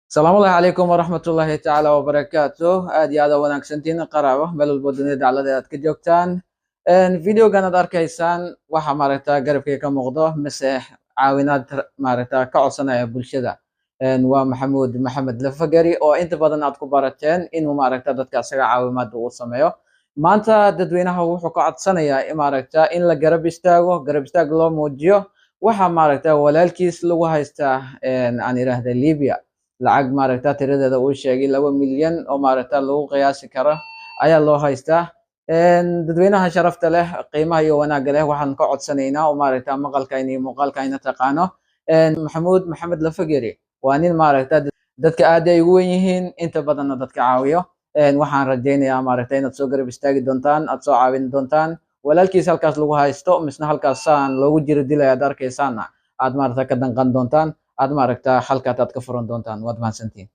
السلام الله عليكم ورحمة الله تعالى وبركاته. آدي هذا wanaagsantiin qaraabo meel walbo dunida caladeed aad ka joogtaan. Videogan aad arkaysaan waxa maaragtaa garabkay ka muuqdo mise caawinaad maaragtaa ka codsanaya bulshada. Waa Maxamuud Maxamed Lafagari oo inta badan aad ku barateen inuu maaragtaa dadka asaga caawimaad uu sameeyo. Maanta dadweynaha wuxuu ka codsanayaa maaragtaa in la garab istaag loo muujiyo waxa maaragtaa walaalkiis lagu haystaa aan yiraahdo Liibiya. lacag maaragtaa tiradeeda uu sheegay 2 milyan oo maaragtaa lagu qiyaasi karo ayaa loo haystaa. Dadweynaha sharafta leh qiimaha iyo wanaagga leh waxaan ka codsanaynaa oo maaragtaa maqalkayna iyo muuqaalkayna taqaano. Maxamuud Maxamed Lafagari waa nin maaragtaa dadka aad ay ugu weyn yihiin inta badanna dadka caawiyo. Waxaan rajaynayaa maaragtaa inaad soo garab istaagi doontaan, aad soo caawin doontaan walaalkiis halkaas lagu haysto misna halkaas saan loogu jiro dilay aad arkaysaana aad maaragtaa ka danqan doontaan. aad maaragtaa halkaad ka furan doontaan. waad mahadsantiin.